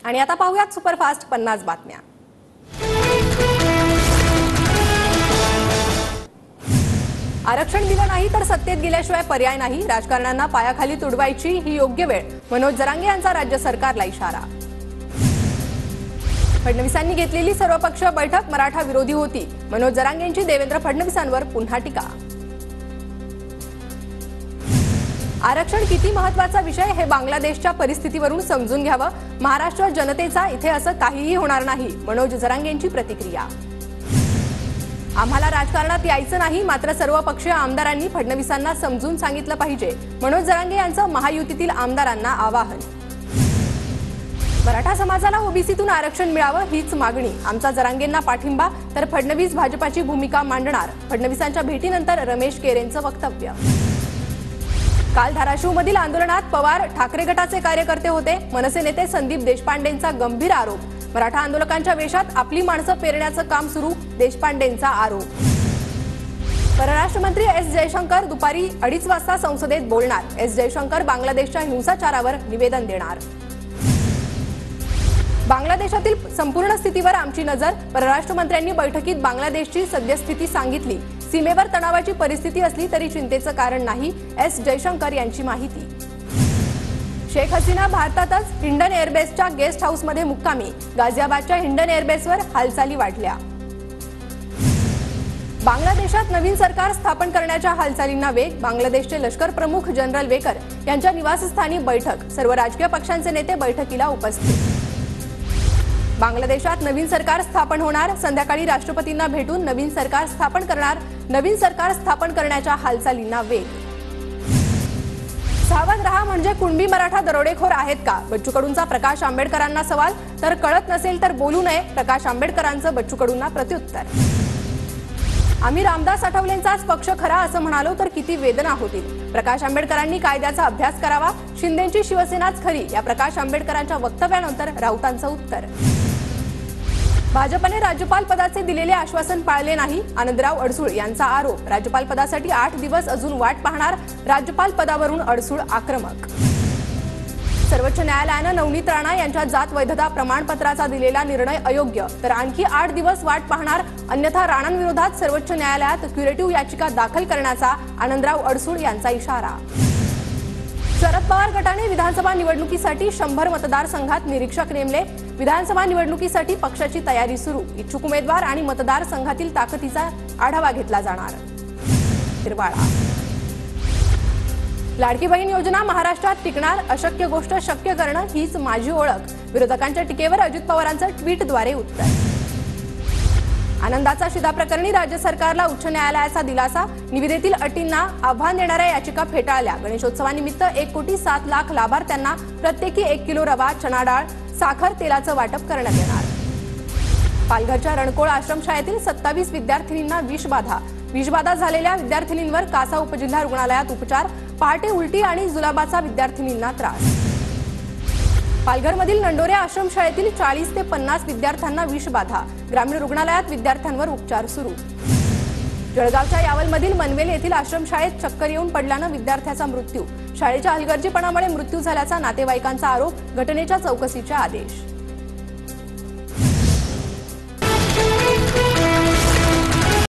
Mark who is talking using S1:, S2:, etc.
S1: आणि आता पाहूयात सुपरफास्ट 50 बातम्या। आरक्षण दिलं नाही तर सत्तेत गेल्याशिवाय पर्याय नाही, राजकारण्यांना पायाखाली तुडवायची ही योग्य वेळ, मनोज जरांगे यांचा राज्य सरकारला इशारा। फडणवीसांनी घेतलेली सर्वपक्षीय बैठक मराठा विरोधी होती, मनोज जरांगेंची देवेंद्र फडणवीसांवर पुन्हा टीका। आरक्षण किती महत्त्वाचा विषय हे बांगलादेशच्या परिस्थितीवरून समजून घ्यावं, महाराष्ट्र जनतेचा इथे असं काहीही होणार नाही, मनोज जरांगेंची प्रतिक्रिया। आम्हाला राजकारणात यायचं नाही, मात्र सर्व पक्षीय आमदारांनी फडणवीसांना समजून सांगितलं पाहिजे, मनोज जरांगे यांचं महायुतीतील आमदारांना आवाहन। मराठा समाजाला ओबीसीतून आरक्षण मिळावं हीच मागणी, आमचा जरांगेंना पाठिंबा, तर फडणवीस भाजपाची भूमिका मांडणार, फडणवीसांच्या भेटीनंतर रमेश केरेंचं वक्तव्य। काल धाराशिवमधील आंदोलनात पवार ठाकरे गटाचे कार्यकर्ते होते, मनसे नेते संदीप देशपांडेंचा गंभीर आरोप, मराठा आंदोलकांच्या वेशात आपली माणसं पेरण्याचं काम सुरू, देशपांडेंचा आरोप। परराष्ट्र मंत्री एस जयशंकर दुपारी 2:30 वाजता संसदेत बोलणार, एस जयशंकर बांगलादेशच्या हिंसाचारावर निवेदन देणार। बांगलादेशातील संपूर्ण स्थितीवर आमची नजर, परराष्ट्र मंत्र्यांनी बैठकीत बांगलादेशची सद्यस्थिती सांगितली, सीमेवर तणावाची परिस्थिती असली तरी चिंतेचं कारण नाही, एस जयशंकर यांची माहिती। शेख हसीना भारतातच हिंडन एअरबेसच्या गेस्ट हाऊसमध्ये मुक्कामी, गाझियाबादच्या हिंडन एअरबेसवर हालचाली वाढल्या। बांगलादेशात नवीन सरकार स्थापन करण्याच्या हालचालींना वेग, बांगलादेशचे लष्कर प्रमुख जनरल वेकर यांच्या निवासस्थानी बैठक, सर्व राजकीय पक्षांचे नेते बैठकीला उपस्थित। बांगलादेशात नवीन सरकार स्थापन होणार, संध्याकाळी राष्ट्रपतींना भेटून नवीन सरकार स्थापन करणार, नवीन सरकार स्थापन करण्याच्या हालचालींना वेग। सावध रहा म्हणजे कुणबी मराठा दरोडेखोर आहेत का, बच्चू कडूंचा प्रकाश आंबेडकरांना सवाल, तर कळत नसेल तर बोलू नये, प्रकाश आंबेडकरांचं बच्चू कडूंना प्रत्युत्तर। आम्ही रामदास आठवलेंचाच पक्ष खरा असं म्हणालो तर किती वेदना होतील, प्रकाश आंबेडकरांनी कायद्याचा अभ्यास करावा, शिंदेची शिवसेनाच खरी, या प्रकाश आंबेडकरांच्या वक्तव्यानंतर राऊतांचं उत्तर। भाजपने राज्यपाल पदाचे दिलेले आश्वासन पाळले नाही, आनंदराव अडसूळ यांचा आरोप, राज्यपाल पदासाठी 8 दिवस अजून वाट पाहणार, राज्यपाल पदावरून अडसूळ आक्रमक। सर्वोच्च न्यायालयानं नवनीत राणा यांच्या जात वैधता प्रमाणपत्राचा दिलेला निर्णय अयोग्य, तर आणखी 8 दिवस वाट पाहणार, अन्यथा राणांविरोधात सर्वोच्च न्यायालयात क्युरेटिव्ह याचिका दाखल करण्याचा आनंदराव अडसूळ यांचा इशारा। शरद पवार गटाने विधानसभा निवडणुकीसाठी 100 मतदारसंघात निरीक्षक नेमले, विधानसभा निवडणुकीसाठी पक्षाची तयारी सुरू, इच्छुक उमेदवार आणि मतदारसंघातील ताकदीचा आढावा घेतला जाणार। निर्वाळा लाडकी बहीण योजना महाराष्ट्रात टिकणार, अशक्य गोष्ट शक्य करणं हीच माझी ओळख, विरोधकांच्या टीकेवर अजित पवारांचं ट्विटद्वारे उत्तर। आनंदाचा शिधा प्रकरणी राज्य सरकारला उच्च न्यायालयाचा दिलासा, निविदेतील अटींना आव्हान देणाऱ्या याचिका फेटाळल्या, गणेशोत्सवानिमित्त 1,07,00,000 लाभार्थ्यांना प्रत्येकी 1 किलो रवा, चणा डाळ, साखर, तेलाचं वाटप करण्यात येणार। पालघरच्या रणकोळ आश्रमशाळेतील 27 विद्यार्थिनींना विषबाधा झालेल्या विद्यार्थिनींवर कासा उपजिल्हा रुग्णालयात उपचार, पहाटे उलटी आणि जुलाबाचा विद्यार्थिनींना त्रास। पालघरमधील नंडोरे आश्रमशाळेतील 40 ते 50 विद्यार्थ्यांना विषबाधा, ग्रामीण रुग्णालयात विद्यार्थ्यांवर उपचार सुरू। जळगावच्या यावलमधील मनवेल येथील आश्रमशाळेत चक्कर येऊन पडल्यानं विद्यार्थ्याचा मृत्यू, शाळेच्या हलगर्जीपणामुळे मृत्यू झाल्याचा नातेवाईकांचा आरोप, घटनेच्या चौकशीचे आदेश।